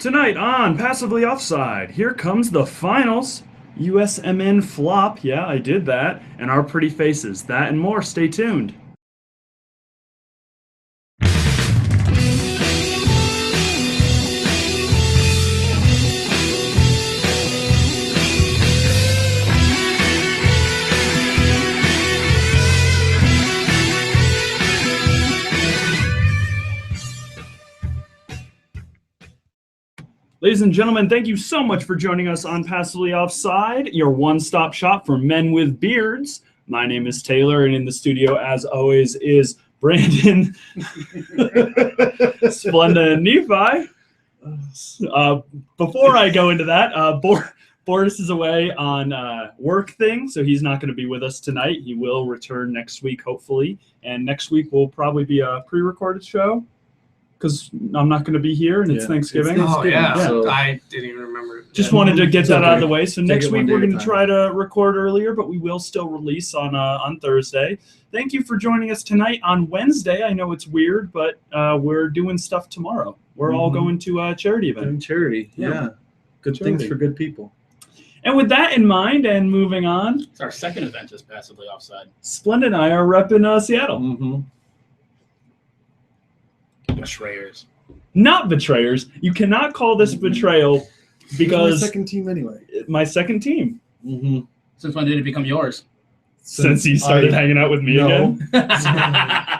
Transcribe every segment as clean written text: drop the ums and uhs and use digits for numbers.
Tonight on Passively Offside, here comes the finals. USMN flop, yeah, I did that, and our pretty faces. That and more, stay tuned. Ladies and gentlemen, thank you so much for joining us on Passively Offside, your one-stop shop for men with beards. My name is Taylor, and in the studio, as always, is Brandon, Splenda, and Nephi. Before I go into that, Boris is away on work thing, so he's not going to be with us tonight. He will return next week, hopefully, and next week will probably be a pre-recorded show, because I'm not going to be here, and it's Thanksgiving. Oh, yeah. So I didn't even remember. Just wanted to get that out of the way. So next week we're going to try to record earlier, but we will still release on Thursday. Thank you for joining us tonight on Wednesday. I know it's weird, but we're doing stuff tomorrow. We're all going to a charity event. Doing charity, yeah. Good charity. things for good people. And with that in mind, and moving on. It's our second event just Passively Offside. Splenda and I are repping Seattle. Betrayers. Not betrayers. You cannot call this betrayal because my second team anyway. My second team. Since when did it become yours? Since you started hanging out with me again?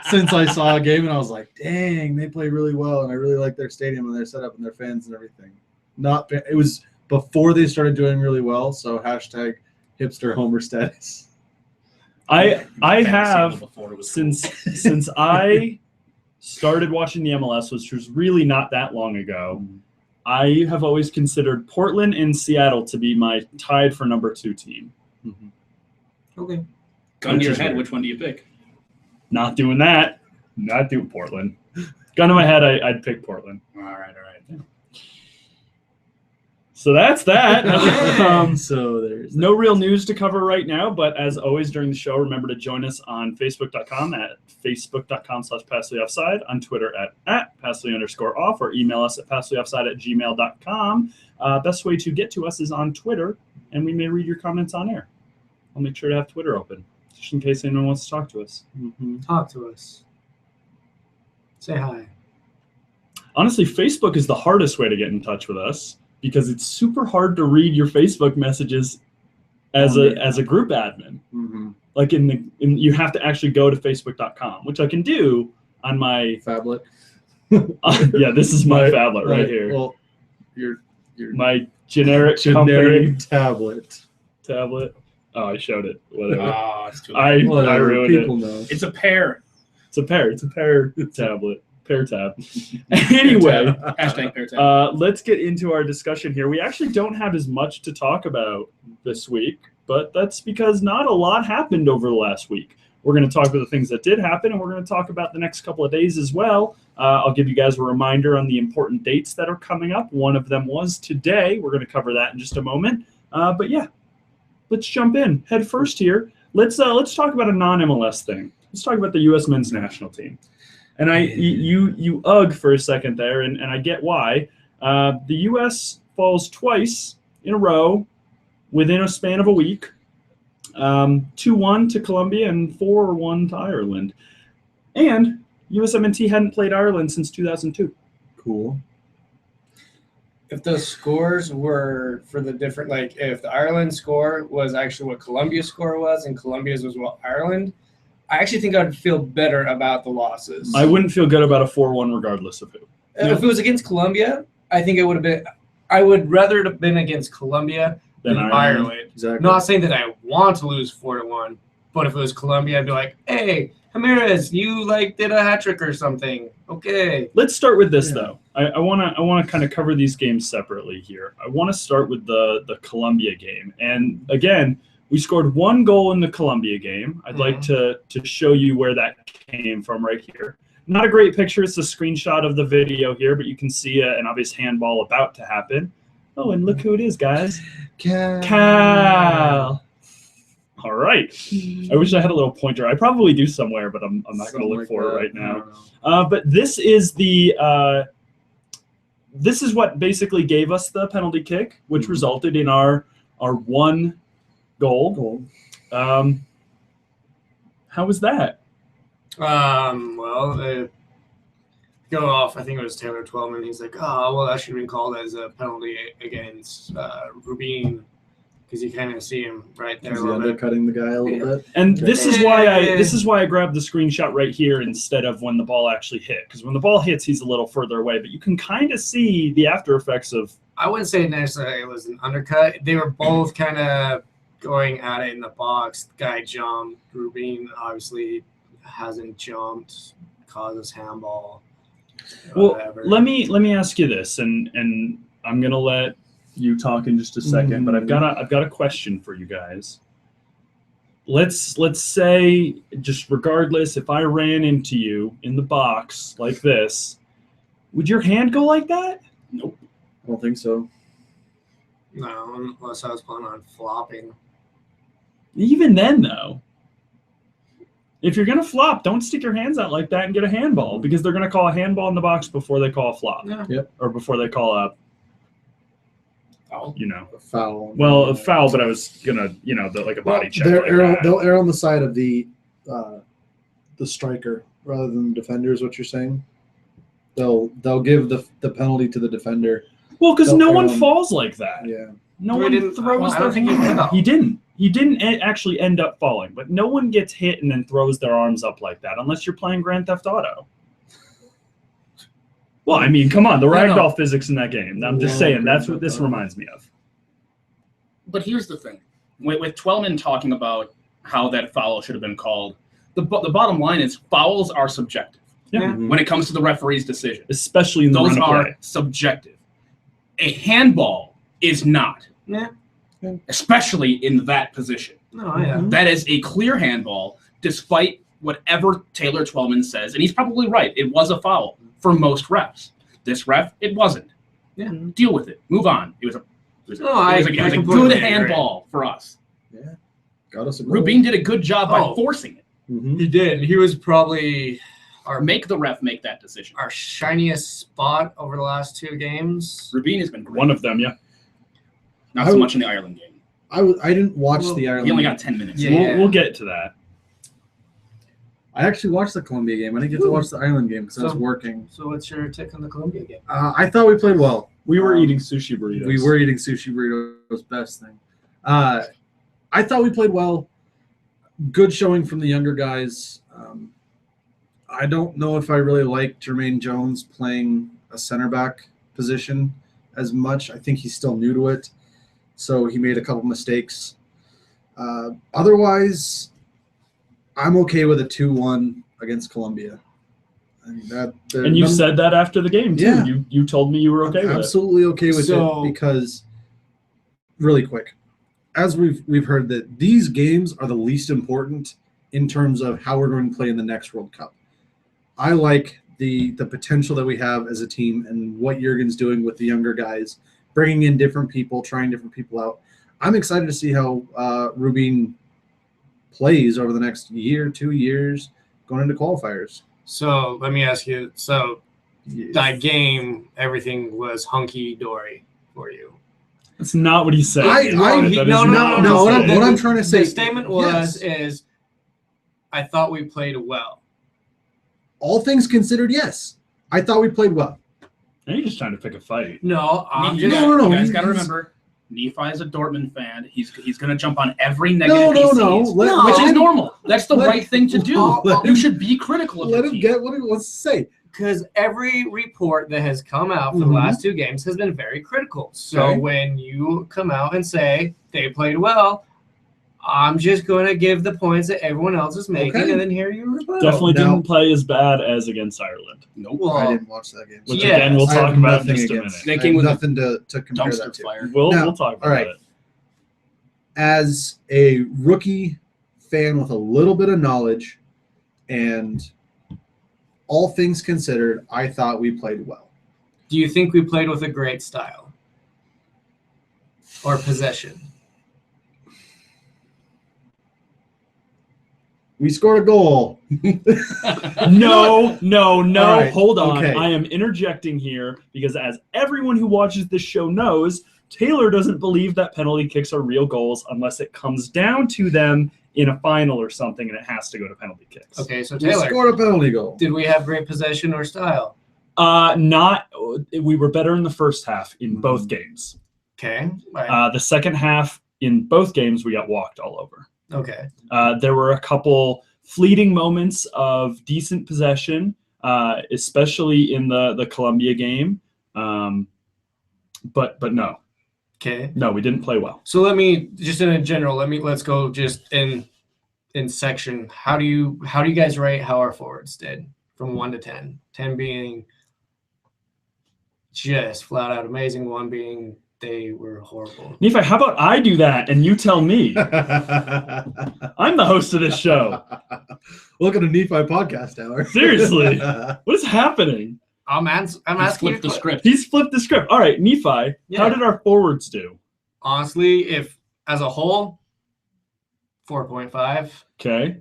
Since I saw a game and I was like, dang, they play really well, and I really like their stadium and their setup and their fans and everything. It was before they started doing really well, so hashtag hipster homer status. I have since I started watching the MLS, which was really not that long ago. I have always considered Portland and Seattle to be my tied for number 2 team. Okay. Gun to your head, which one do you pick? Not doing that. Not doing Portland. Gun to my head, I'd pick Portland. All right. So that's that. So there's no real news to cover right now, but as always during the show, remember to join us on Facebook.com at facebook.com/passivellyoffside, on Twitter at passively_off, or email us at passivellyoffside@gmail.com. Best way to get to us is on Twitter, and we may read your comments on air. I'll make sure to have Twitter open, just in case anyone wants to talk to us. Talk to us. Say hi. Honestly, Facebook is the hardest way to get in touch with us, because it's super hard to read your Facebook messages as a group admin. Like you have to actually go to facebook.com, which I can do on my phablet. Yeah, this is my phablet right here. Well, my generic company tablet. Oh, I showed it. Whatever. Oh, it's too I ruined People it. know. It's a pair. It's a pair tablet. Pair tab. Anyway, hashtag pair tab. Let's get into our discussion here. We actually don't have as much to talk about this week, but that's because not a lot happened over the last week. We're going to talk about the things that did happen, and we're going to talk about the next couple of days as well. I'll give you guys a reminder on the important dates that are coming up. One of them was today. We're going to cover that in just a moment. But yeah, let's jump in. Head first here. Let's talk about a non-MLS thing. Let's talk about the U.S. men's national team. And you ugh for a second there, and I get why. The U.S. falls twice in a row within a span of a week. 2-1 to Colombia and 4-1 to Ireland. And USMNT hadn't played Ireland since 2002. Cool. If the scores were for the different, like if the Ireland score was actually what Colombia's score was and Colombia's was what Ireland, I actually think I'd feel better about the losses. I wouldn't feel good about a 4-1 regardless of who. If it was against Colombia, I think it would have been. I would rather it have been against Colombia than Ireland. Exactly. Not saying that I want to lose 4-1, but if it was Colombia, I'd be like, "Hey, Ramirez, you did a hat trick or something." Okay. Let's start with this though. I want to kind of cover these games separately here. I want to start with the Colombia game, and again, we scored 1 goal in the Colombia game. I'd like to show you where that came from right here. Not a great picture. It's a screenshot of the video here, but you can see an obvious handball about to happen. Oh, and look who it is, guys. Cal. All right. I wish I had a little pointer. I probably do somewhere, but I'm not going to look for it right now. But this is the this is what basically gave us the penalty kick, which resulted in our one goal. How was that? Well, go off. I think it was Taylor Twellman. He's like, oh, well, that should have been called as a penalty against Rubin, because you kind of see him right there. Is he undercutting the guy a little bit? And this is why I grabbed the screenshot right here instead of when the ball actually hit, because when the ball hits, he's a little further away, but you can kind of see the after effects of. I wouldn't say necessarily it was an undercut. They were both kind of going at it in the box. The guy jumped. Rubin obviously hasn't jumped, causes handball. Well, whatever. let me ask you this, and I'm gonna let you talk in just a second, but I've got a question for you guys. Let's say, just regardless, if I ran into you in the box like this, would your hand go like that? Nope. I don't think so. No, unless I was planning on flopping. Even then, though, if you're gonna flop, don't stick your hands out like that and get a handball, because they're gonna call a handball in the box before they call a flop. Yeah. Yep. Or before they call a foul. A foul. Well, a foul, but I was gonna, like a body check. They'll err on the side of the striker rather than the defender, is what you're saying. They'll give the penalty to the defender. Well, because no one on- falls like that. Yeah. No He one didn't- throws I their don't think he hand. fell. He didn't. He didn't actually end up falling, but no one gets hit and then throws their arms up like that unless you're playing Grand Theft Auto. Well, I mean, come on, the ragdoll physics in that game. I'm just saying, that's what this reminds me of. But here's the thing. With Twellman talking about how that foul should have been called, the bottom line is fouls are subjective. Yeah. When it comes to the referee's decision. Especially in the Those run of are play. subjective. A handball is not. Yeah. Especially in that position. No, yeah. That is a clear handball, despite whatever Taylor Twellman says. And he's probably right. It was a foul for most refs. This ref, it wasn't. Yeah. Deal with it. Move on. It was a completely good agree. handball for us. Yeah. Got us a goal. Rubin did a good job by Oh. forcing it. He did. He was probably Or make the ref make that decision. our shiniest spot over the last two games. Rubin has been great. One of them, yeah. Not so much in the Ireland game. I didn't watch the Ireland. He only game. got 10 minutes. Yeah. We'll get to that. I actually watched the Colombia game. I didn't get to watch the Ireland game because I was So- working. So what's your take on the Colombia game? I thought we played well. We were eating sushi burritos. We were eating sushi burritos, best thing. I thought we played well. Good showing from the younger guys. I don't know if I really like Jermaine Jones playing a center back position as much. I think he's still new to it, so he made a couple mistakes. Otherwise, I'm okay with a 2-1 against Colombia. I mean, And you said that after the game, too. Yeah. You told me you were okay I'm with it. absolutely okay with So- it because, really quick, as we've heard that these games are the least important in terms of how we're going to play in the next World Cup. I like the potential that we have as a team and what Jurgen's doing with the younger guys, bringing in different people, trying different people out. I'm excited to see how Rubin plays over the next year, 2 years, going into qualifiers. So let me ask you. So that game, everything was hunky dory for you. That's not what he said. What I'm trying to say. The statement is, I thought we played well. All things considered, yes. I thought we played well. Now you're just trying to pick a fight. No, I'm You just No. guys he's- got to remember, Nephi is a Dortmund fan. He's going to jump on every negative he sees, which is normal. That's the right thing to do. let You him- should be critical of Let the him team. get what he wants to say. because every report that has come out for the Mhm. last two games has been very critical. So Okay. when you come out and say they played well, I'm just going to give the points that everyone else is making, Okay. and then hear you rebuttal. Definitely Now- didn't play as bad as against Ireland. Nope. Well, I didn't watch that game. Which, Yeah. again, we'll I talk have about in nothing just a against- minute. That game I have was a nothing to compare that Dumpster to. fire. We'll Now, talk about all right. it. As a rookie fan with a little bit of knowledge and all things considered, I thought we played well. do you think we played with a great style or possession? We scored a goal. No. right, Hold on. okay. I am interjecting here because, as everyone who watches this show knows, Taylor doesn't believe that penalty kicks are real goals unless it comes down to them in a final or something, and it has to go to penalty kicks. Okay, so We Taylor, scored a penalty goal. did we have great possession or style? We were better in the first half in both games. Okay. Right. The second half in both games, we got walked all over. Okay. There were a couple fleeting moments of decent possession, especially in the Colombia game. But no. Okay. No, we didn't play well. So let me just in a general. Let's go just in section. How do you guys rate how our forwards did from 1 to 10? 10 being just flat out amazing. 1 being they were horrible. Nephi, how about I do that and you tell me? I'm the host of this show. Welcome to Nephi Podcast Hour. Seriously. What is happening? I'm asking you Flip the script. He's flipped the script. All right, Nephi, how did our forwards do? Honestly, if as a whole, 4.5. Okay.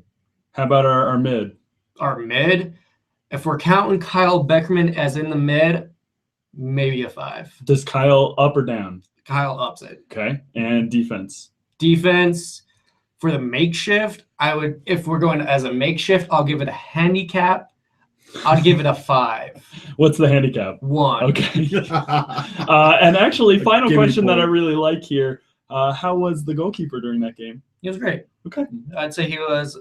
How about our mid? Our mid, if we're counting Kyle Beckerman as in the mid, maybe a 5. Does Kyle up or down? Kyle ups it. Okay. And defense? Defense, for the makeshift, if we're going as a makeshift, I'll give it a handicap. I'd give it a 5. What's the handicap? 1. Okay. And actually, final Give me question that I point. really like here. How was the goalkeeper during that game? He was great. Okay. I'd say he was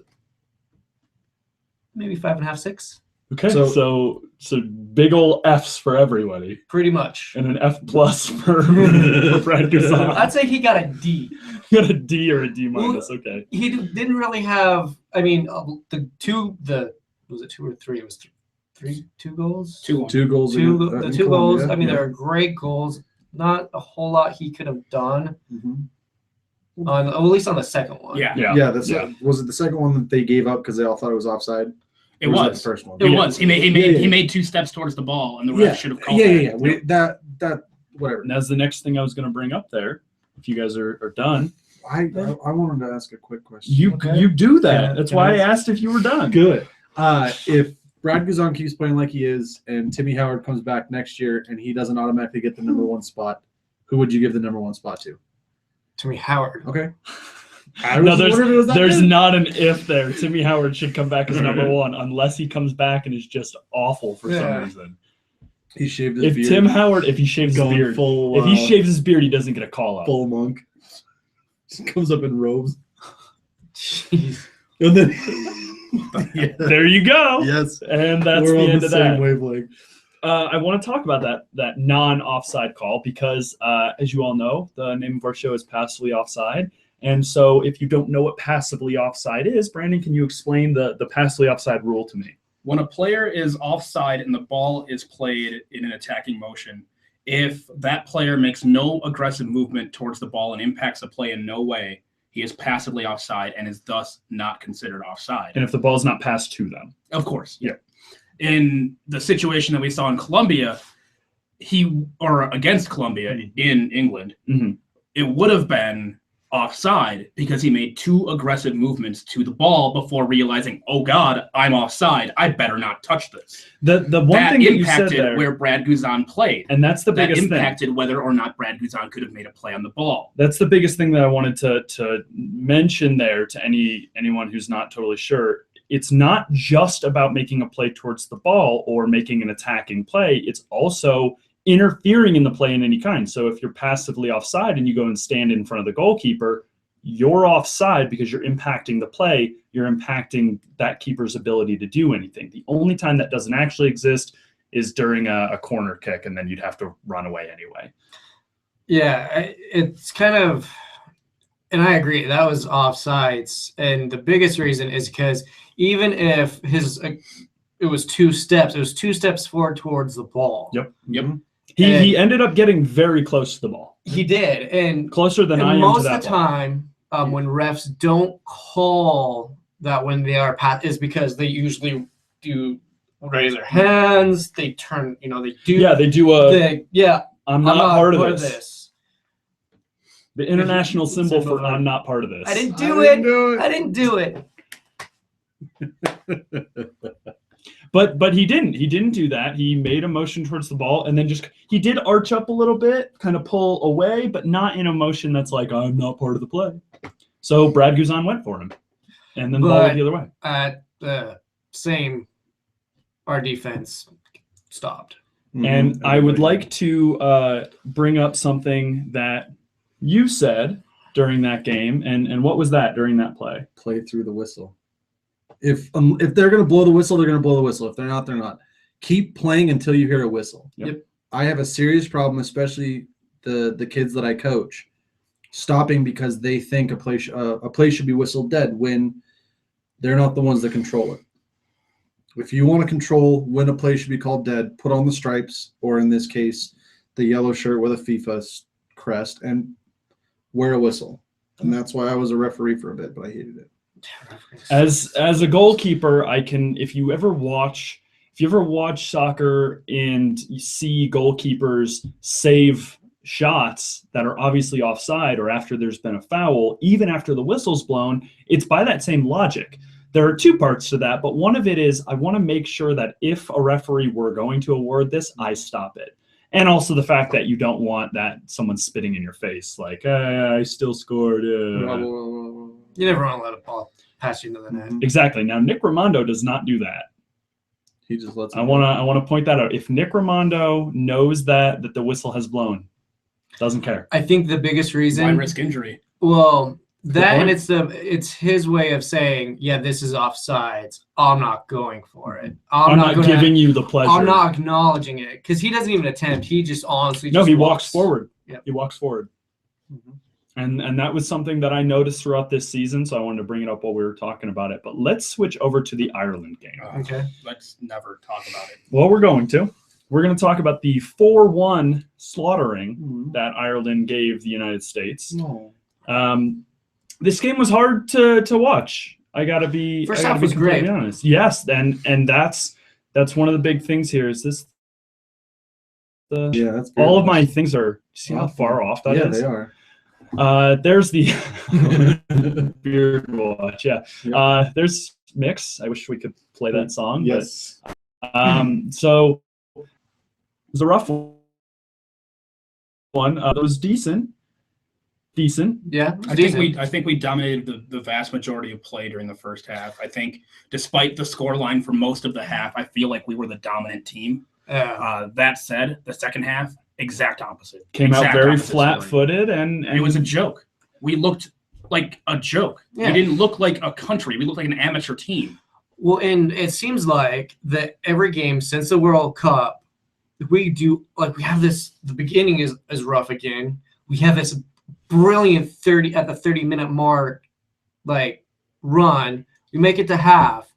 maybe 5.5, 6. Okay. So- So big ol' F's for everybody. Pretty much. And an F plus for Brad Guzan. I'd say he got a D. You got a D or a D minus. Okay. He didn't really have. I mean, was it 2 or 3? It was 2 goals. 2-1. 2 goals. The in 2 goals. Colombia. I mean, Yeah. they were great goals. Not a whole lot he could have done Mhm. at least on the second one. Yeah, Yeah. Was it the second one that they gave up because they all thought it was offside? it Or that was. the first one. It was. He made Yeah. he made 2 steps towards the ball, and the ref should have called Yeah. that. That whatever. And that's the next thing I was going to bring up there. If you guys are done, I wanted to ask a quick question. you do that. Can- That's can why I I- asked if you were done. Good. If Brad Guzan keeps playing like he is, and Timmy Howard comes back next year, and he doesn't automatically get the number 1 spot, who would you give the number 1 spot to? Timmy Howard. Okay. No, there's not an if there. Timmy Howard should come back as number 1 unless he comes back and is just awful for some Yeah. reason. He shaved his If beard. Tim Howard, if he shaves his Going beard, full, if he shaves his beard, he doesn't get a call out. full monk, just comes up in robes, Jeez. and then yeah. There you go. Yes, And that's we're the on end the of same that. wavelength. I want to talk about that non-offside call because, as you all know, the name of our show is Passively Offside. And so if you don't know what passively offside is, Brandon, can you explain the passively offside rule to me? When a player is offside and the ball is played in an attacking motion, if that player makes no aggressive movement towards the ball and impacts the play in no way, he is passively offside and is thus not considered offside. And if the ball's not passed to them. Of course, yeah. In the situation that we saw in Colombia, against Colombia in England, Mhm. it would have been offside because he made 2 aggressive movements to the ball before realizing, oh God, I'm offside. I better not touch this. The one That thing that you said impacted there, where Brad Guzan played. and that's the That biggest thing. impacted whether or not Brad Guzan could have made a play on the ball. That's the biggest thing that I wanted to mention there to anyone who's not totally sure. It's not just about making a play towards the ball or making an attacking play. It's also interfering in the play in any kind. So if you're passively offside and you go and stand in front of the goalkeeper, you're offside because you're impacting the play. You're impacting that keeper's ability to do anything. The only time that doesn't actually exist is during a corner kick, and then you'd have to run away anyway. Yeah, it's kind of, and I agree, that was offsides. And the biggest reason is because even if it was 2 steps, it was 2 steps forward towards the ball. Yep. And- He ended up getting very close to the ball. He did. And Closer than I am most to that of the ball. time, when refs don't call that when they are is because they usually do raise their hands. They turn, they do. Yeah, they do a yeah, I'm not part of this. The international symbol for Symbol. I'm not part of this. I didn't I do didn't it. do it. I didn't do it. But he didn't. He didn't do that. He made a motion towards the ball, and then he did arch up a little bit, kind of pull away, but not in a motion that's like, I'm not part of the play. So Brad Guzan went for him, and then the ball went the other way. At the same, our defense stopped. And I would like to bring up something that you said during that game, and what was that during that play? Play through the whistle. If they're going to blow the whistle, they're going to blow the whistle. If they're not, they're not. Keep playing until you hear a whistle. Yep. I have a serious problem, especially the kids that I coach, stopping because they think a play should be whistled dead when they're not the ones that control it. If you want to control when a play should be called dead, put on the stripes, or in this case, the yellow shirt with a FIFA crest, and wear a whistle. And that's why I was a referee for a bit, but I hated it. As a goalkeeper, I can. If you ever watch soccer and you see goalkeepers save shots that are obviously offside or after there's been a foul, even after the whistle's blown, it's by that same logic. There are two parts to that, but one of it is I want to make sure that if a referee were going to award this, I stop it. And also the fact that you don't want that someone spitting in your face, like, I still scored. You never want to let a ball pass you into the net. Exactly. Now, Nick Raimondo does not do that. He just lets. I want to point that out. If Nick Raimondo knows that the whistle has blown, doesn't care. I think the biggest reason. Why risk injury? Well, that and it's his way of saying, yeah, this is offsides. I'm not going for it. I'm not giving you the pleasure. I'm not acknowledging it because he doesn't even attempt. He just honestly. No, he walks forward. Yep. He walks forward. Mm-hmm. And that was something that I noticed throughout this season, so I wanted to bring it up while we were talking about it. But let's switch over to the Ireland game. Okay. Let's never talk about it. Well, we're going to. We're going to talk about the 4-1 slaughtering that Ireland gave the United States. No. This game was hard to watch. I gotta be first half was great. Honest. Yes, and that's one of the big things here. Is this that's all of my things are. See how far off that is? Yeah, they are. There's the beard watch. Yeah. There's Mix. I wish we could play that song. Yes. But, so it was a rough one. It was decent. Yeah. I think we dominated the vast majority of play during the first half. I think despite the scoreline for most of the half, I feel like we were the dominant team. That said, the second half, exact opposite. Came out very flat-footed, and it was a joke. We looked like a joke. Yeah. We didn't look like a country. We looked like an amateur team. Well, and it seems like that every game since the World Cup, we have this. The beginning is rough again. We have this brilliant 30-minute mark, run. We make it to half,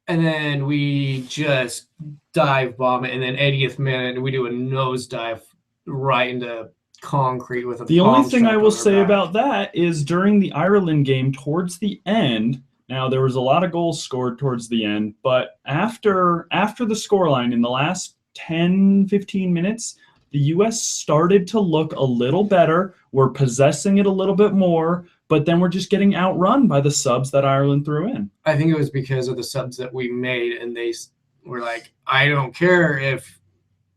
and then we just dive bomb it, and then 80th minute we do a nosedive right into concrete with a. The only thing I will say about that is during the Ireland game, towards the end. Now there was a lot of goals scored towards the end, but after the scoreline in the last 10-15 minutes. The U.S. started to look a little better. We're possessing it a little bit more, but then we're just getting outrun by the subs that Ireland threw in. I think it was because of the subs that we made, and they were like, I don't care if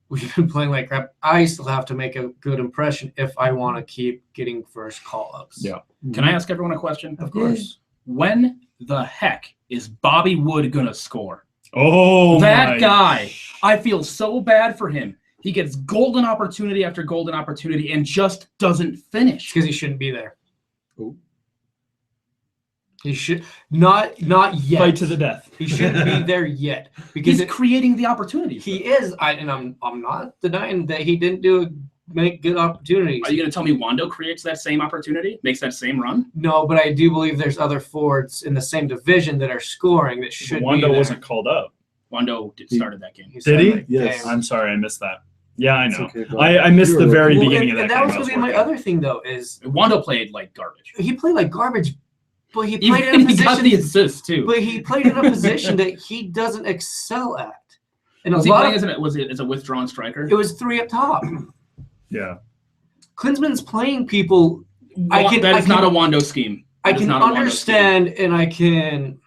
we've been playing like crap. I still have to make a good impression if I want to keep getting first call-ups. Yeah. Can I ask everyone a question? Of course. When the heck is Bobby Wood going to score? Oh, that guy. I feel so bad for him. He gets golden opportunity after golden opportunity and just doesn't finish. Because he shouldn't be there. Ooh. He should not yet. Fight to the death. He shouldn't be there yet. Because he's creating the opportunities. He is. I'm not denying that he didn't make good opportunities. Are you going to tell me Wando creates that same opportunity, makes that same run? No, but I do believe there's other forwards in the same division that are scoring that should be there. Wando wasn't called up. Wando started that game. Did he? Yes. I'm sorry, I missed that. Yeah, I know. Okay, I missed the very beginning of that. And that was going to be my other thing, though, is Wando played like garbage. He played like garbage, but he played in a position. He got the assist too. But he played in a position that he doesn't excel at. And was he playing as a withdrawn striker? It was 3 up top. Yeah. Klinsmann's playing people. That is not a Wando scheme. I can understand, and I can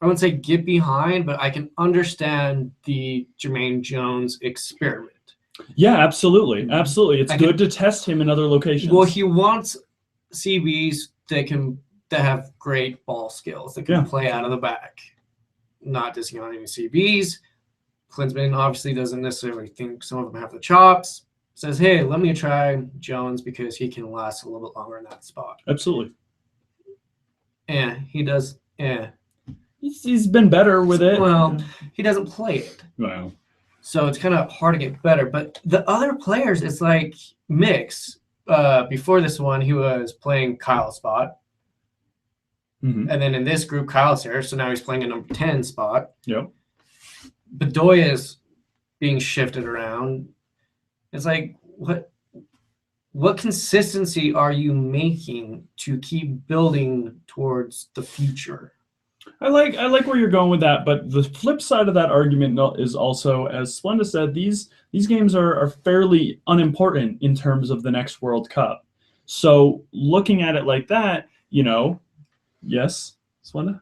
I wouldn't say get behind, but I can understand the Jermaine Jones experiment. Yeah, absolutely. Absolutely. It's good to test him in other locations. Well, he wants CBs that have great ball skills, that can play out of the back. Not discounting any CBs. Klinsmann obviously doesn't necessarily think some of them have the chops. Says, hey, let me try Jones because he can last a little bit longer in that spot. Absolutely. Yeah, he does. Yeah. He's been better with it. Well, he doesn't play it. Wow. So it's kind of hard to get better. But the other players, it's like mix. Before this one, he was playing Kyle's spot. Mm-hmm. And then in this group, Kyle's here. So now he's playing a number 10 spot. Yep. Bedoya is being shifted around. It's like, what consistency are you making to keep building towards the future? I like where you're going with that, but the flip side of that argument is also, as Splenda said, these games are fairly unimportant in terms of the next World Cup. So looking at it like that, yes, Splenda?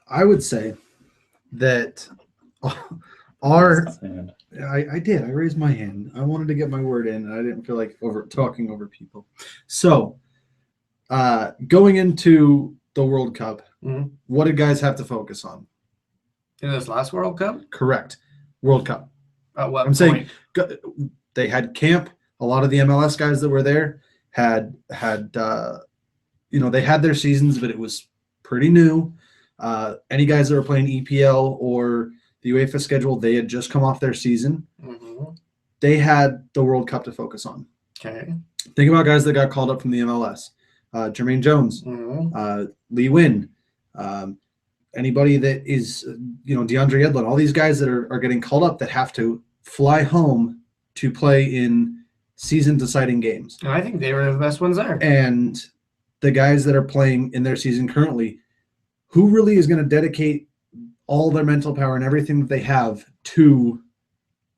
I would say that I did. I raised my hand. I wanted to get my word in, and I didn't feel like talking over people. So, going into the World Cup, what did guys have to focus on? In this last World Cup? Correct. World Cup. At what I'm point? saying they had camp. A lot of the MLS guys that were there had they had their seasons, but it was pretty new. Any guys that were playing EPL or the UEFA schedule, they had just come off their season. Mm-hmm. They had the World Cup to focus on. Okay. Think about guys that got called up from the MLS. Jermaine Jones, Lee Win, anybody that is, DeAndre Edlin, all these guys that are getting called up that have to fly home to play in season-deciding games. And I think they were the best ones there. And the guys that are playing in their season currently, who really is going to dedicate all their mental power and everything that they have to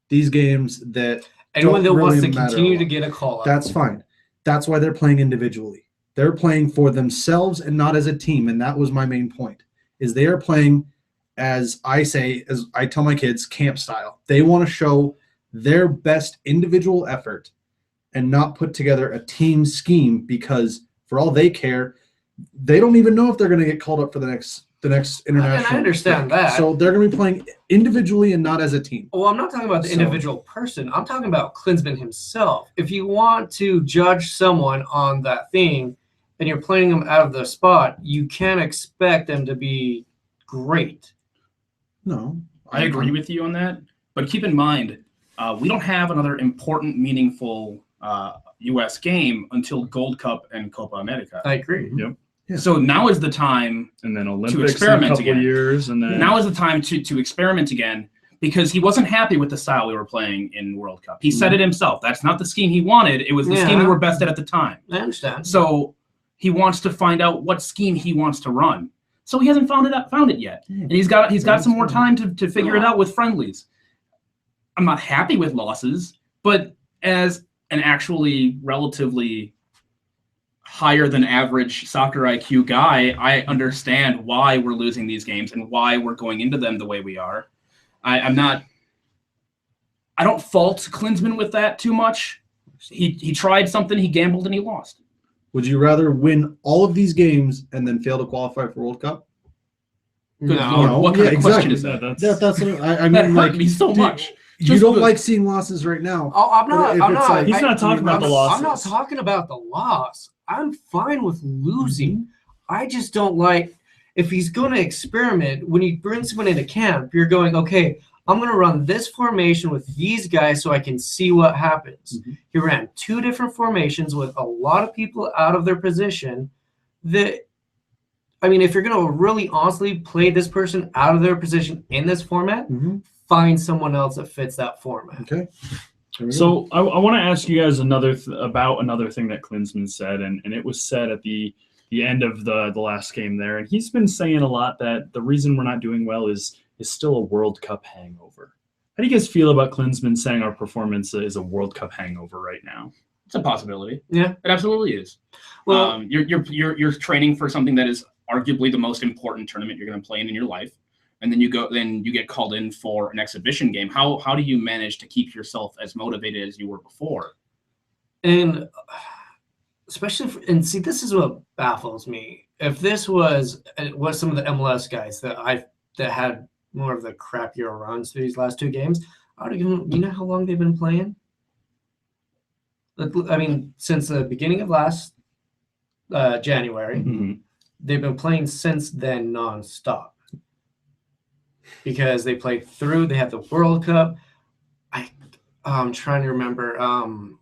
these games that anyone that really wants to continue to get a call up. That's fine. That's why they're playing individually. They're playing for themselves and not as a team. And that was my main point, is they are playing, as I tell my kids, camp style. They want to show their best individual effort and not put together a team scheme, because for all they care, they don't even know if they're going to get called up for the next international. And I understand that. So they're going to be playing individually and not as a team. Well, I'm not talking about the individual person. I'm talking about Klinsmann himself. If you want to judge someone on that thing and you're playing them out of the spot, you can't expect them to be great. No. I agree with you on that. But keep in mind, we don't have another important, meaningful U.S. game until Gold Cup and Copa America. I agree. Yep. Yeah. So now is the time, and then Olympics to experiment in a couple again. Years, and then now is the time to experiment again, because he wasn't happy with the style we were playing in World Cup. He said it himself. That's not the scheme he wanted. It was the scheme we were best at the time. I understand. So he wants to find out what scheme he wants to run. So he hasn't found it yet, and he's got some more time to figure it out with friendlies. I'm not happy with losses, but as an actually relatively higher than average soccer IQ guy, I understand why we're losing these games and why we're going into them the way we are. I don't fault Klinsmann with that too much. He tried something, he gambled, and he lost. Would you rather win all of these games and then fail to qualify for World Cup? Good No. Lord, what kind of exactly. question is that? That's what I mean. That hurt like me so much. You don't like seeing losses right now. Oh, I'm not. He's not talking about the losses. I'm not talking about the loss. I'm fine with losing. I just don't like, if he's going to experiment, when he brings someone into camp, you're going, okay, I'm going to run this formation with these guys so I can see what happens. Mm-hmm. He ran 2 different formations with a lot of people out of their position. If you're going to really honestly play this person out of their position in this format, find someone else that fits that format. Okay. So I want to ask you guys about another thing that Klinsmann said, and it was said at the end of the last game there, and he's been saying a lot that the reason we're not doing well is still a World Cup hangover. How do you guys feel about Klinsmann saying our performance is a World Cup hangover right now? It's a possibility. Yeah, it absolutely is. Well, you're training for something that is arguably the most important tournament you're going to play in your life. And then you get called in for an exhibition game. How do you manage to keep yourself as motivated as you were before? And especially, see, this is what baffles me. If this was some of the MLS guys that had more of the crappier runs through these last 2 games, I would have given, you know how long they've been playing? I mean, since the beginning of last January, they've been playing since then nonstop. Because they played through, they had the World Cup. I'm trying to remember.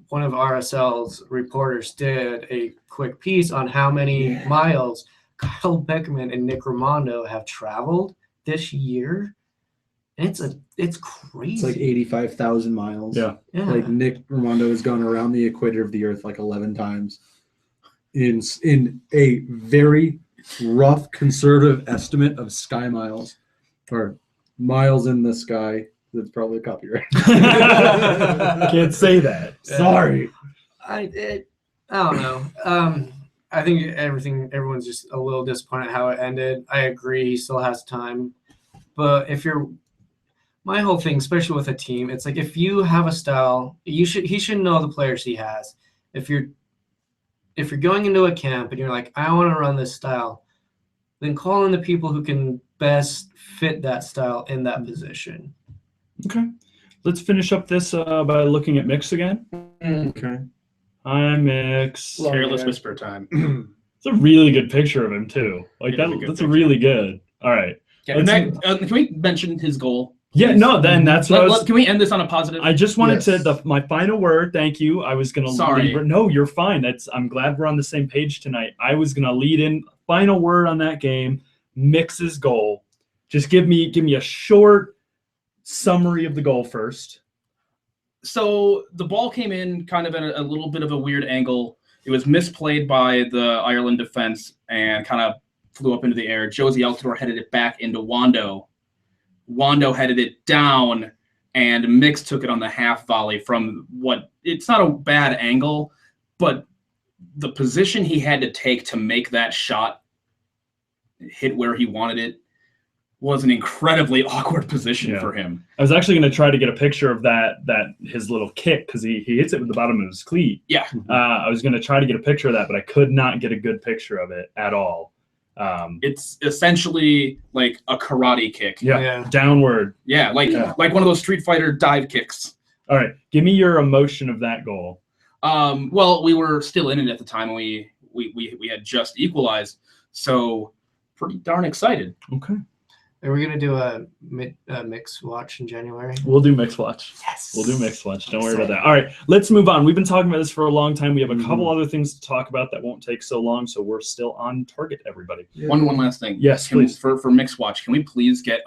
One of RSL's reporters did a quick piece on how many miles Kyle Beckman and Nick Raimondo have traveled this year. And it's crazy. It's like 85,000 miles. Yeah. Like Nick Raimondo has gone around the equator of the Earth like 11 times in a very rough conservative estimate of sky miles or miles in the sky. That's probably copyright. Can't say that. Sorry. I don't know. I think everyone's just a little disappointed how it ended. I agree, he still has time. But my whole thing, especially with a team, it's like if you have a style, he should know the players he has. If you're going into a camp and you're like, I want to run this style, then call in the people who can best fit that style in that position. Okay. Let's finish up this by looking at Mix again. Okay. Hi, Mix. Careless whisper time. It's a really good picture of him, too. Like It is a good that's picture. really good. All right. Can we mention his goal? Yeah, no, then that's what I was... Can we end this on a positive? I just wanted Yes. to my final word. Thank you. I was gonna. Sorry. No, you're fine. I'm glad we're on the same page tonight. I was gonna lead in final word on that game. Mix's goal. Just give me a short summary of the goal first. So the ball came in kind of at a little bit of a weird angle. It was misplayed by the Ireland defense and kind of flew up into the air. Josie Altidore headed it back into Wando. Wando headed it down, and Mix took it on the half volley from it's not a bad angle, but the position he had to take to make that shot hit where he wanted it was an incredibly awkward position for him. I was actually going to try to get a picture of that his little kick because he hits it with the bottom of his cleat. Yeah. I was going to try to get a picture of that, but I could not get a good picture of it at all. It's essentially like a karate kick. Yeah. Downward. Yeah, like one of those Street Fighter dive kicks. All right, give me your emotion of that goal. Well, we were still in it at the time, and we had just equalized, so pretty darn excited. Okay. Are we going to do a mix watch in January? We'll do Mix Watch. Yes. We'll do Mix Watch. Don't worry about that. All right, let's move on. We've been talking about this for a long time. We have a couple other things to talk about that won't take so long, so we're still on target, everybody. Yeah. One last thing. Yes, Can we, please. for Mix Watch, can we please get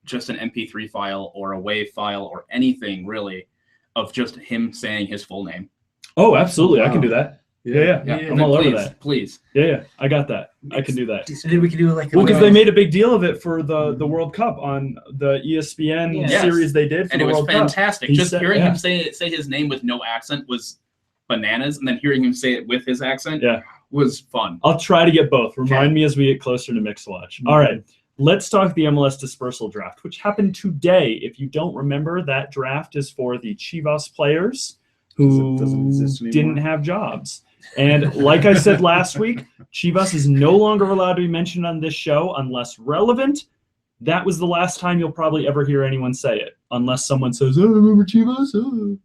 just an MP3 file or a WAV file or anything really of just him saying his full name? Oh, absolutely. I Wow. can do that. Yeah. I'm all over that. Please. Yeah, I got that. I can do that. So then we could do like Well, because they made a big deal of it for the World Cup on the ESPN Yes. series they did for And the it was World Cup. fantastic. He Just said- hearing yeah. him say his name with no accent was bananas, and then hearing him say it with his accent was fun. I'll try to get both. Remind me as we get closer to Mix Watch. All right, let's talk the MLS Dispersal Draft, which happened today. If you don't remember, that draft is for the Chivas players who Doesn't exist anymore. didn't have jobs. And like I said last week, Chivas is no longer allowed to be mentioned on this show unless relevant. That was the last time you'll probably ever hear anyone say it, unless someone says, "Oh, remember Chivas?" Oh.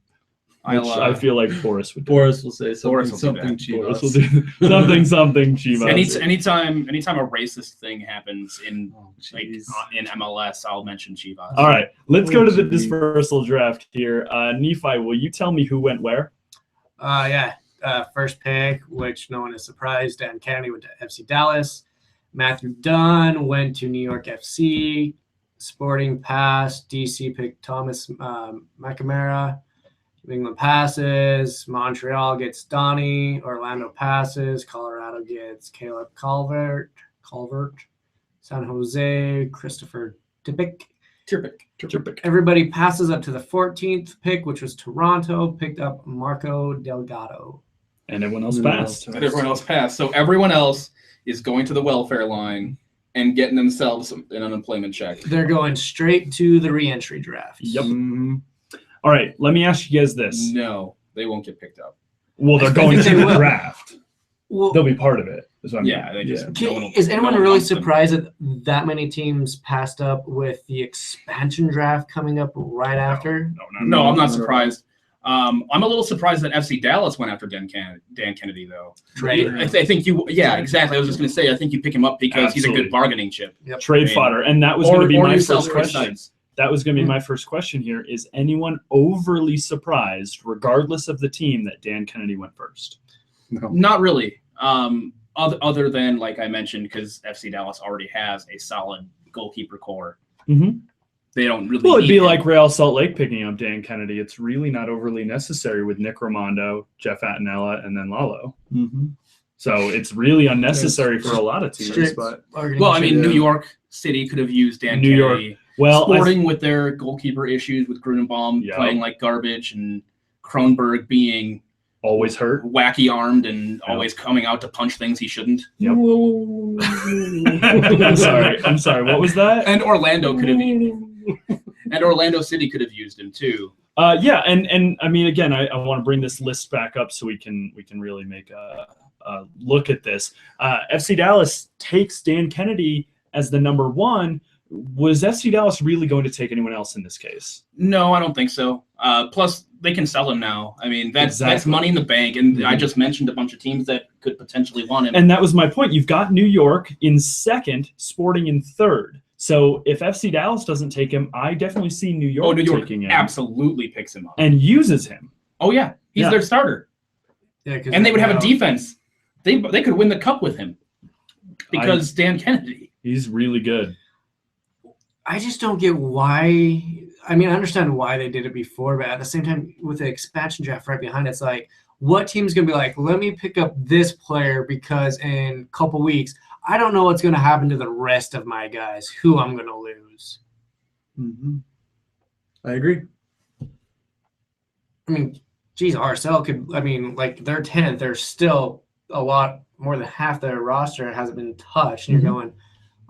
Which I feel like Boris would do. Boris will say Boris something will do something Boris will Chivas. do something Chivas. Anytime a racist thing happens in Oh, like jeez. in MLS, I'll mention Chivas. All right, let's go to the geez. dispersal draft here. Nephi, will you tell me who went where? First pick, which no one is surprised, Dan Kennedy went to FC Dallas. Matthew Dunn went to New York FC. Sporting pass. DC picked Thomas McNamara. New England passes. Montreal gets Donnie. Orlando passes. Colorado gets Caleb Calvert. San Jose, Christopher Tippett. Everybody passes up to the 14th pick, which was Toronto, picked up Marco Delgado. And everyone else Everyone passed. else And everyone else passed. So everyone else is going to the welfare line and getting themselves an unemployment check. They're going straight to the re-entry draft. Yep. All right, let me ask you guys this. No, they won't get picked up. Well, they're I going think to they the will. draft. Well, They'll be part of it. Is what I mean. Yeah, they just is anyone no one really wants them. surprised that many teams passed up with the expansion draft coming up right after? No, I'm not surprised. I'm a little surprised that FC Dallas went after Dan Kennedy, though. Trade. I think exactly. I was just going to say, I think you pick him up because he's a Absolutely. good bargaining chip. Yep. Trade fodder, and that was going to be Or my you sell first great question. sides. That was going to be my first question here. Is anyone overly surprised, regardless of the team, that Dan Kennedy went first? No. Not really. Other than, like I mentioned, because FC Dallas already has a solid goalkeeper core. Mm-hmm. They don't really. Well, it'd need be him. like Real Salt Lake picking up Dan Kennedy. It's really not overly necessary with Nick Romando, Jeff Attinella, and then Lalo. Mm-hmm. So it's really unnecessary for a lot of teams. Strict But Well, I mean, Yeah. New York City could have used Dan New Kennedy. well, Sporting with their goalkeeper issues with Grunenbaum Yeah. playing like garbage and Kronberg being always hurt. wacky armed and Yeah. always coming out to punch things he shouldn't. Yep. I'm sorry. What was that? And Orlando could have and Orlando City could have used him too. Yeah, and I mean, again, I want to bring this list back up so we can really make a look at this. FC Dallas takes Dan Kennedy as the number one. Was FC Dallas really going to take anyone else in this case? No, I don't think so. Plus, they can sell him now. I mean, that's Exactly. money in the bank. And Mhm. I just mentioned a bunch of teams that could potentially want him. And that was my point. You've got New York in second, Sporting in third. So if FC Dallas doesn't take him, I definitely see New York, New York taking him absolutely picks him up. and uses him. Oh, yeah. He's Yeah. their starter. Yeah, And they would have a now- defense. They could win the cup with him because Dan Kennedy. He's really good. I just don't get why. I mean, I understand why they did it before, but at the same time, with the expansion draft right behind, it's like, what team's going to be like, let me pick up this player because in a couple weeks, I don't know what's going to happen to the rest of my guys, who I'm going to lose. Mm-hmm. I agree. I mean, geez, RSL could, I mean, like they're 10th, they're still a lot more than half their roster hasn't been touched. And you're going,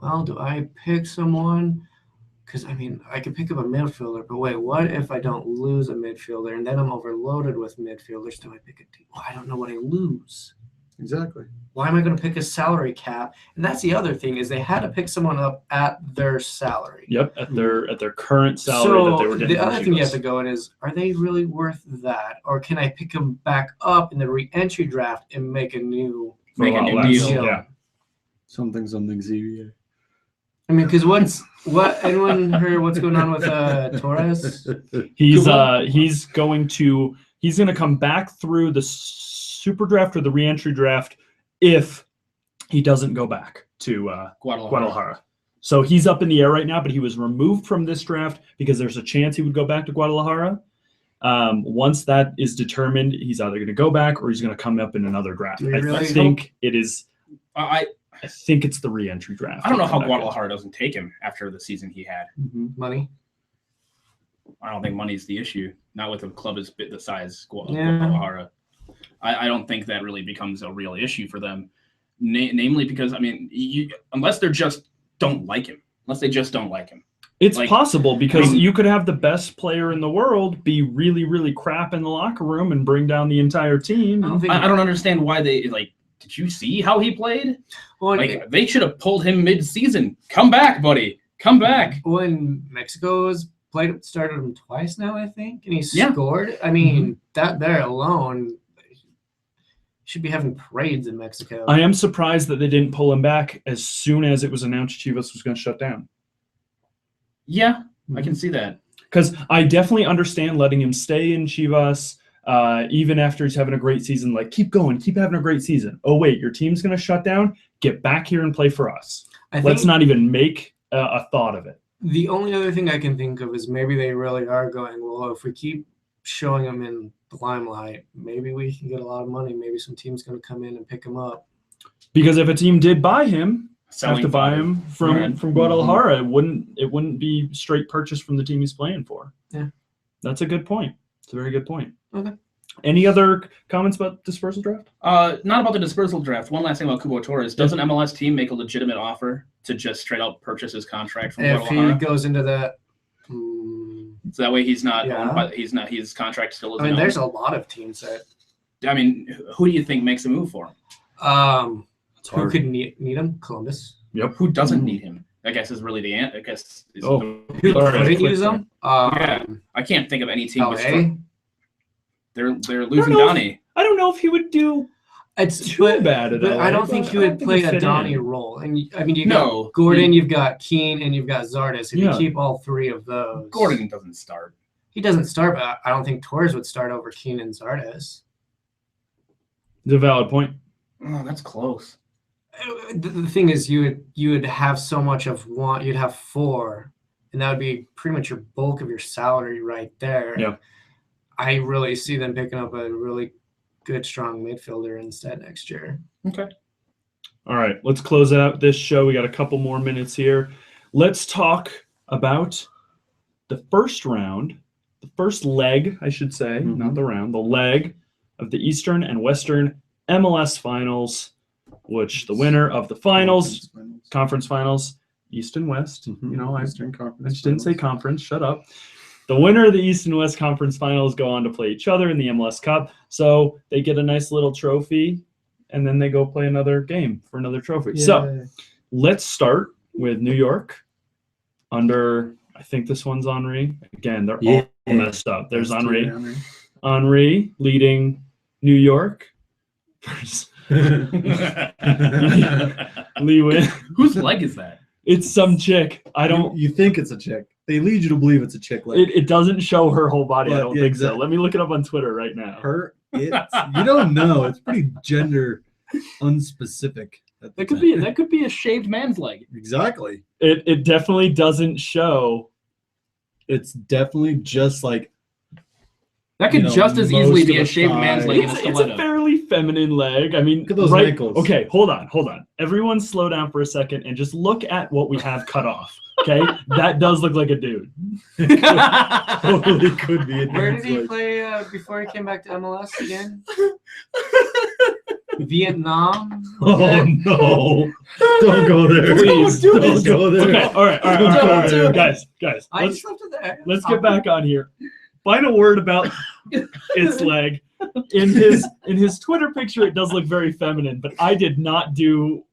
well, do I pick someone? Because, I mean, I could pick up a midfielder, but wait, what if I don't lose a midfielder and then I'm overloaded with midfielders? Do I pick a team? Well, I don't know what I lose. Exactly. Why am I going to pick a salary cap? And that's the other thing is they had to pick someone up at their salary. Yep, at their current salary that they were getting. The other from thing you have Chivas. to go in is, are they really worth that? Or can I pick them back up in the re-entry draft and make a new For a Make a lot new less, deal. Yeah. Something ZVA. I mean, because anyone heard what's going on with Torres? He's going to come back through the super draft or the reentry draft if he doesn't go back to Guadalajara. So he's up in the air right now, but he was removed from this draft because there's a chance he would go back to Guadalajara. Once that is determined, he's either going to go back or he's going to come up in another draft. Do we really I think it is. I I think it's the re-entry draft. I don't know how Guadalajara doesn't take him after the season he had. Money? I don't think money's the issue. Not with a club as bit the size of Yeah. Guadalajara. I don't think that really becomes a real issue for them. Namely because, I mean, unless they just don't like him. It's Like, possible because I mean- you could have the best player in the world be really, really crap in the locker room and bring down the entire team. I don't think. I don't understand why they, like, did you see how he played? Well, Like, they should have pulled him mid-season. Come back, buddy. Come back. when Mexico's started him twice now, I think, and he Yeah. scored. I mean, that there alone should be having parades in Mexico. I am surprised that they didn't pull him back as soon as it was announced Chivas was going to shut down. Yeah, I can see that. Because I definitely understand letting him stay in Chivas, even after he's having a great season. Like, keep going, keep having a great season. Oh, wait, your team's going to shut down? Get back here and play for us. I think Let's not even make a thought of it. the only other thing I can think of is maybe they really are going, well, if we keep showing him in the limelight, maybe we can get a lot of money. Maybe some team's going to come in and pick him up. Because if a team did buy him, have to buy fodder. him from Right. Guadalajara, it wouldn't be straight purchase from the team he's playing for. Yeah. That's a good point. It's a very good point. Okay. Any other comments about dispersal draft? Not about the dispersal draft. One last thing about Cubo Torres. Does an MLS team make a legitimate offer to just straight up purchase his contract from If Guadalajara? he goes into the, So that way he's not Yeah. owned by his contract still I isn't mean, owned. there's a lot of teams that I mean, who do you think makes a move for him? who hard. could need him? Columbus. Yep. Who doesn't need him? I guess is really the answer. I guess. Is Oh. Who All right, couldn't click use there. him? Yeah. I can't think of any team. LA. They're losing know if- Donnie. I don't know if he would do It's too bad at But LA, I don't think but he I would don't think play he'd a fit Donnie in. role. And I mean, you No. got Gordon, you've got Keane, and you've got Zardes. If Yeah. you keep all three of those, Gordon doesn't start. he doesn't start. But I don't think Torres would start over Keane and Zardes. It's a valid point. Oh, that's close. The thing is, you would have so much of one. You'd have four, and that would be pretty much your bulk of your salary right there. Yeah. I really see them picking up a really good, strong midfielder instead next year. Okay. All right, let's close out this show. We got a couple more minutes here. Let's talk about the first round, the first leg, I should say, not the round, the leg of the Eastern and Western MLS Finals, which the winner of the finals, conference finals, East and West, you know, I Eastern Conference. I just didn't say conference, shut up. The winner of the East and West Conference Finals go on to play each other in the MLS Cup. So they get a nice little trophy, and then they go play another game for another trophy. So let's start with New York under, I think this one's Henry. Again, they're all messed up. There's Henry. Henry leading New York. Lee Win. Whose leg is that? It's some chick. I don't. You think it's a chick. They lead you to believe it's a chick. Like It doesn't show her whole body. I But, don't yeah, think so. exactly. Let me look it up on Twitter right now. her. You don't know. It's pretty gender unspecific. That could be a shaved man's leg. Exactly. It definitely doesn't show. It's definitely just like That could You know, just as easily most be of a the shaved man's thigh. leg in a It's a stiletto. fairly feminine leg. I mean, Look at those right, ankles. Okay, hold on. Everyone slow down for a second and just look at what we have cut off. Okay? That does look like a dude. totally could be. Where did he play before he came back to MLS again? Vietnam. Oh no! Don't go there. Please, don't go there. Okay, all right. Don't do it. Guys, I let's just left it there. let's get back on here. Final word about its leg. In his Twitter picture, it does look very feminine, but I did not do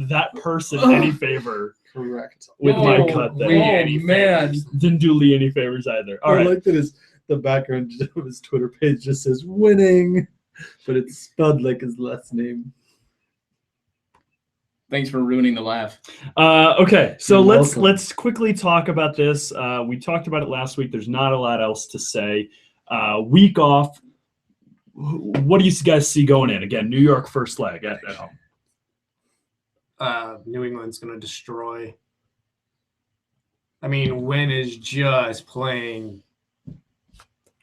that person any favor Correct. with my cut there. Oh, man. Didn't do Lee any favors either. All I right. like that the background of his Twitter page just says winning, but it's spelled like his last name. Thanks for ruining the laugh. Okay, so You're let's welcome. let's quickly talk about this. We talked about it last week. There's not a lot else to say. Week off. What do you guys see going in? Again, New York first leg at home. New England's going to destroy. I mean, Wynn is just playing.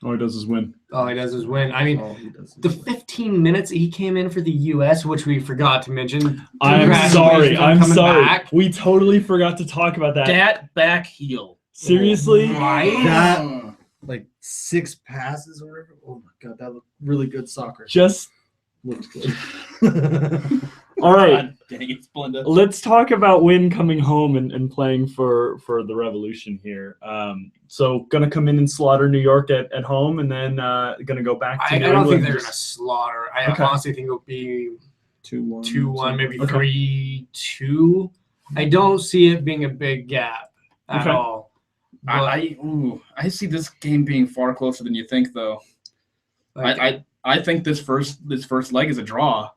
All he does is win. All he does is win. I mean, Oh, he doesn't. the 15 minutes he came in for the U.S., which we forgot to mention. I'm sorry. Congratulations on coming back. We totally forgot to talk about that. Dat back heel. Seriously? Right? That- like 6 passes or whatever. Oh my god, that looked really good soccer. Just Looked good. all right. God dang it, Splenda. Let's talk about Wynn coming home and playing for the Revolution here. So gonna come in and slaughter New York at home, and then gonna go back to I New don't think England. they're going to slaughter. I Okay. honestly think it'll be 2-1. 2-1, maybe Okay. 3-2. I don't see it being a big gap at Okay. all. But, I see this game being far closer than you think, though. like, I think this first leg is a draw.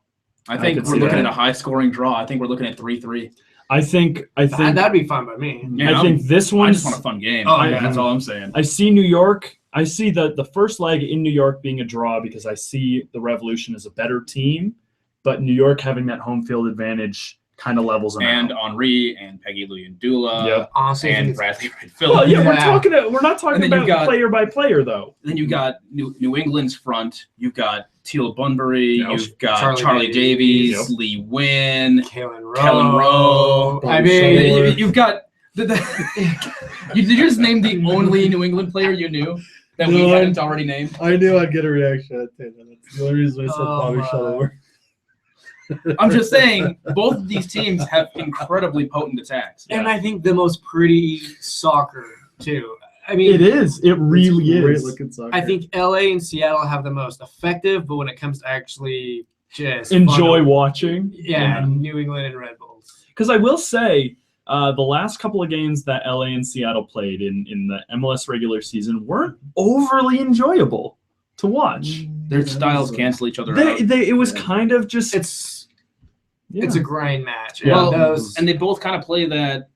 I think could we're see looking that. at a high scoring draw. I think we're looking at 3-3. I think that'd be fine by me. Yeah, I think this I one's. just want a fun game. Oh, yeah. That's all I'm saying. I see New York. I see the first leg in New York being a draw because I see the Revolution as a better team, but New York having that home field advantage kind of levels them And out. Henri and Peggy Luyandula Yep. Honestly, I think and it's- Bradley Wright Phillips. Well, yeah, Yeah. we're not talking And then you've about got- player by player though. Then you've got New England's front. You've got Teal Bunbury. Yeah, You've got Charlie Charlie Davies. Davies, Lee Wynn, Kellen Rowe. Kellen Rowe. I Bobby mean, Shore. You've got. Did you just name the only New England player you knew? that No, we I'm- hadn't already named. I knew I'd get a reaction. I'd say that. That's the only reason I said Oh Bobby my. Shuttleworth. I'm just saying, both of these teams have incredibly potent attacks. And I think the most pretty soccer too. I mean, It is. It really Great is. looking soccer. I think LA and Seattle have the most effective, but when it comes to actually just Enjoy fun- watching. yeah, New England and Red Bulls. Because I will say, the last couple of games that LA and Seattle played in the MLS regular season weren't overly enjoyable to watch. Their styles cancel each other out. It was Yeah. kind of just It's yeah. it's a grind match. Yeah. And those And they both kind of play that,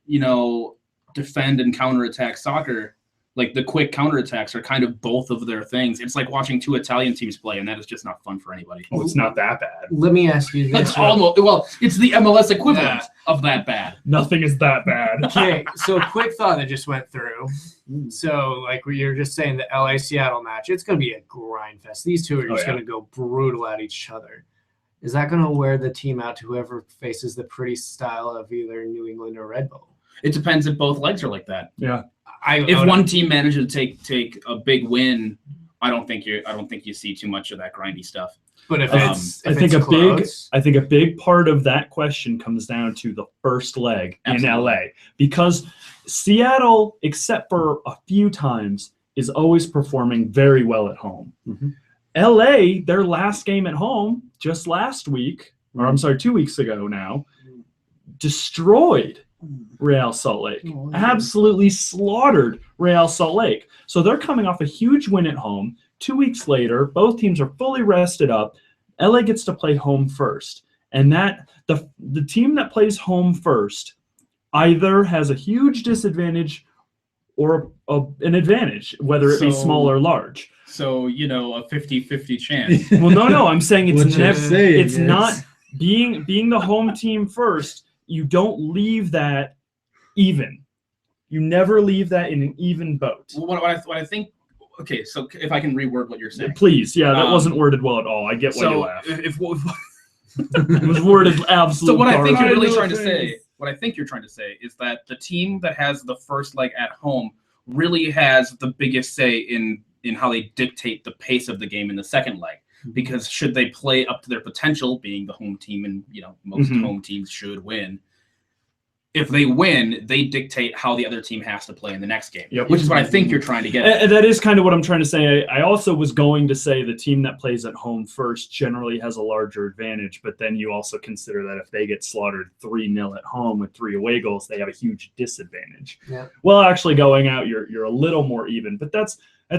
defend and counterattack soccer. Like the quick counterattacks are kind of both of their things. It's like watching two Italian teams play, and that is just not fun for anybody. Oh, it's not that bad. let me ask you this. It's it's the MLS equivalent of that bad. Nothing is that bad. Okay, so quick thought that just went through. So, like we were just saying, the LA Seattle match, it's going to be a grind fest. These two are just yeah. going to go brutal at each other. Is that going to wear the team out to whoever faces the pretty style of either New England or Red Bull? It depends if both legs are like that. Yeah. If one team manages to take a big win, I don't think you see too much of that grindy stuff. But if I it's think close, I think a big part of that question comes down to the first leg Absolutely. in LA, because Seattle, except for a few times, is always performing very well at home. Mhm. LA, their last game at home just last week, or I'm sorry, 2 weeks ago now, destroyed Real Salt Lake. Oh, yeah. Absolutely slaughtered Real Salt Lake. So they're coming off a huge win at home. 2 weeks later, both teams are fully rested up. LA gets to play home first. And that the team that plays home first either has a huge disadvantage or an advantage, whether it be So- small or large. So, a 50-50 chance. Well, no, I'm saying it's What you're never saying it's is- not being the home team first. You don't leave that even. You never leave that in an even boat. What I think. Okay, so if I can reword what you're saying. Please, yeah, that Um, wasn't worded well at all. I get why you So laugh. if It was worded absolutely. so what I think you're really garbage. trying to say, what I think you're trying to say is that the team that has the first leg at home really has the biggest say in how they dictate the pace of the game in the second leg. Because should they play up to their potential, being the home team, and most Mhm. home teams should win. If they win, they dictate how the other team has to play in the next game. Yep. Which is what I think you're trying to get at. And that is kind of what I'm trying to say. I also was going to say the team that plays at home first generally has a larger advantage, but then you also consider that if they get slaughtered 3-0 at home with 3 away goals, they have a huge disadvantage. Yeah. Well, actually going out, you're a little more even, but that's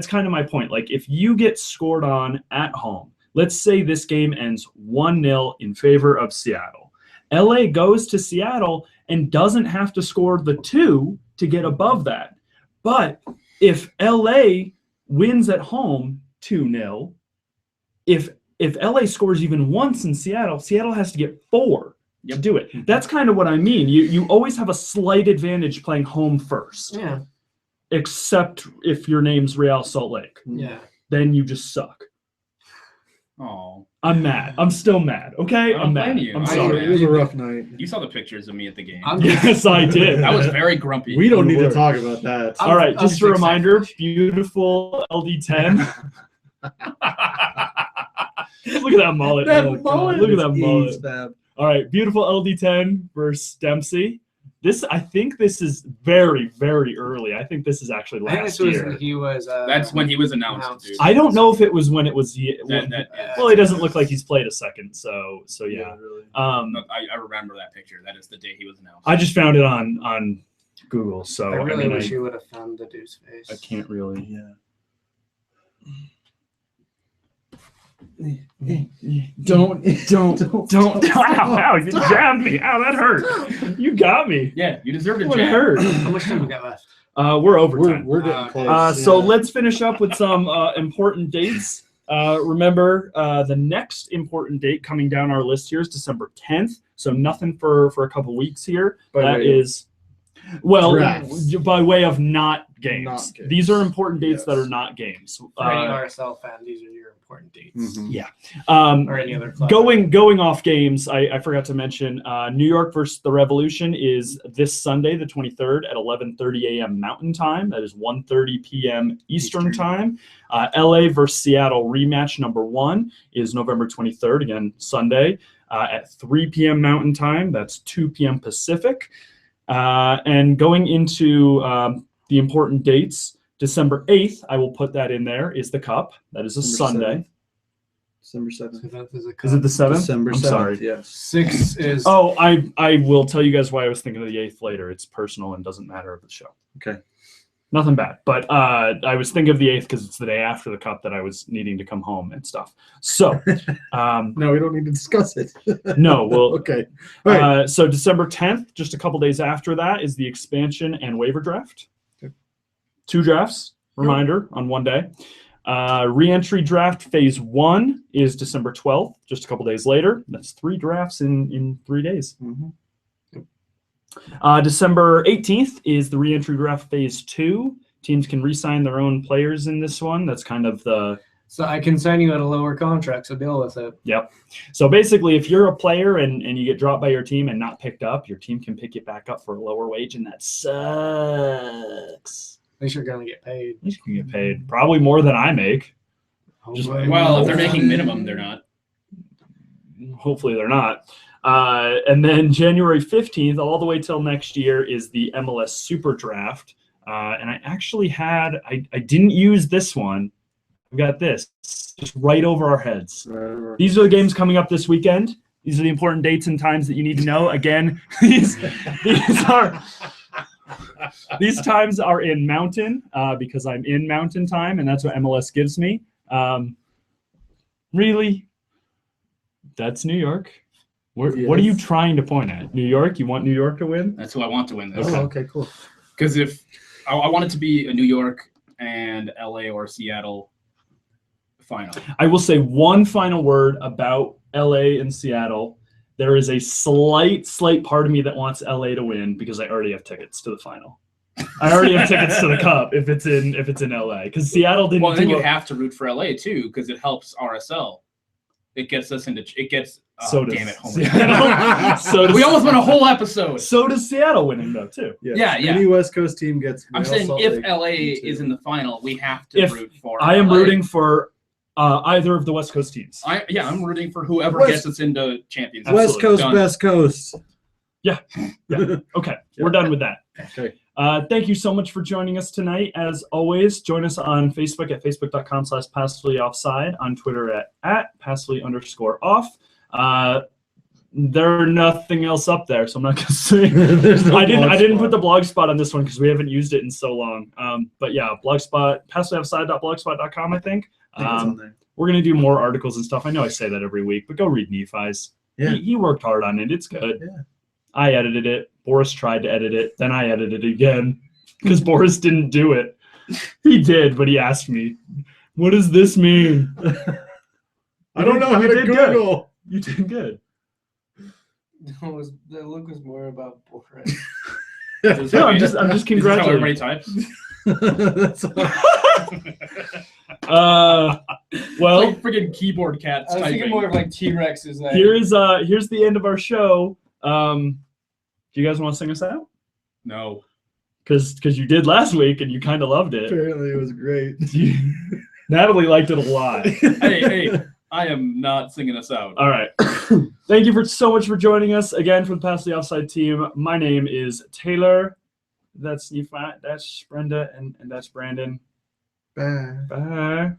kind of my point. Like if you get scored on at home, let's say this game ends 1-0 in favor of Seattle. LA goes to Seattle and doesn't have to score the 2 to get above that. But if LA wins at home 2-0, if LA scores even once in Seattle, Seattle has to get 4 to do it. That's kind of what I mean. You always have a slight advantage playing home first, yeah, except if your name's Real Salt Lake. yeah. Then you just suck. Oh, I'm mad. I'm still mad. Okay, I don't I'm mad. blame you. I'm I sorry. It was a rough night. you saw the pictures of me at the game. I'm Yes, I did. I was very grumpy. We don't need to talk about that. All right, I'm just a big reminder, beautiful LD10. Look at that mullet. That Oh, God. mullet Look at is that mullet. ease, fam. All right, beautiful LD10 versus Dempsey. I think this is very, very early. I think this is actually I think last this was year. he was. That's when he was announced. Dude. I don't know if it was when it was. That- Well, he doesn't look like he's played a second, so yeah. really. No, I remember that picture. That is the day he was announced. I just found it on Google, so I really mean, wish you would have found the Deuce face. I can't really. Yeah. Don't. Ow, you jabbed me. Ow, that hurt. You got me. Yeah, you deserved a What jab. hurt? How much time we got left? We're overtime. We're getting Okay. close. So yeah. let's finish up with some important dates. Remember, the next important date coming down our list here is December 10th. So nothing for a couple weeks here. By the That way, is Well, Drafts. by way of not games. Not games. These are important dates that Yes. are not games. For any RSL fan, these are your important dates. Mhm. Or any other club. Going off games, I forgot to mention New York versus the Revolution is this Sunday, the 23rd at 11:30 a.m. Mountain Time. That is 1:30 p.m. Eastern Time. LA versus Seattle rematch number 1 is November 23rd, again Sunday, at 3 p.m. Mountain Time. That's 2 p.m. Pacific. And going into the important dates, December 8th, I will put that in there, is the Cup. That is a December Sunday. December 7th. Is it the 7th? December 7th. Sorry. Yes. 6 is Oh, I will tell you guys why I was thinking of the 8th later. It's personal and doesn't matter of the show. Okay. Nothing bad. But I was thinking of the 8th because it's the day after the Cup that I was needing to come home and stuff. So, No, we don't need to discuss it. no, well, Okay. All right. so December 10th, just a couple days after that, is the expansion and waiver draft. Okay. 2 drafts, reminder, on one day. Re-entry draft phase 1 is December 12th, just a couple days later. That's 3 drafts in 3 days. Mhm. December 18th is the re-entry draft phase 2. Teams can re-sign their own players in this one. That's kind of the... so I can sign you at a lower contract, so deal with it. Yep. So basically, if you're a player and you get dropped by your team and not picked up, your team can pick you back up for a lower wage, and that sucks. At least you're gonna get paid. You can get paid probably more than I make. Just- Well, if they're making minimum, they're not. Hopefully they're not. And then January 15th, all the way till next year, is the MLS Superdraft. And I actually I didn't use this one. We got this just right over our heads. These are the games coming up this weekend. These are the important dates and times that you need to know. Again, these times are in Mountain because I'm in Mountain Time, and that's what MLS gives me. Really? That's New York. What are you trying to point at? New York? You want New York to win? That's who I want to win this. Oh, okay, cool. Because if I want it to be a New York and LA or Seattle final. I will say one final word about LA and Seattle. There is a slight part of me that wants LA to win because I already have tickets to the final. I already have tickets to the Cup if it's in LA, because Seattle didn't. Well, then you have to root for LA too because it helps RSL. It gets us into. It gets. So does damn it, Homer. Seattle. So does, We almost went a whole episode. So does Seattle winning though too. Yes. Yeah. Any West Coast team gets. I'm Real saying Salt if Lake LA too. is in the final, we have to If root for. I am LA. rooting for either of the West Coast teams. I'm rooting for whoever West- gets us into Champions. West Absolutely. Coast, Done. Best Coast. Okay, we're done with that. Okay. Thank you so much for joining us tonight. As always, join us on Facebook at facebook.com/passively_offside, on Twitter at passively_off. There are nothing else up there, so I'm not gonna say. There's no I didn't blog put the spot. blog spot on this one because we haven't used it in so long. But yeah, blogspot, passivelyoffside.blogspot.com, I think. I think it's on there. We're gonna do more articles and stuff. I know I say that every week, but go read Nephi's. Yeah. He worked hard on it. It's good. Yeah. I edited it. Boris tried to edit it. Then I edited it again because Boris didn't do it. He did, but he asked me, "What does this mean?" I don't know how You to did good. Google. You did good. The look was more about Boris. No, I'm just Is this how congratulating. everybody types? That's Well, Like freaking keyboard cats I was thinking typing. more of like T-Rexes. Like, here's the end of our show. Do you guys want to sing us out? No. Because you did last week and you kind of loved it. apparently it was great. Natalie liked it a lot. Hey, I am not singing us out. All right. Thank you so much for joining us again for the Pass the Offside team. My name is Taylor. That's Nephi. That's Brenda, and that's Brandon. Bye. Bye.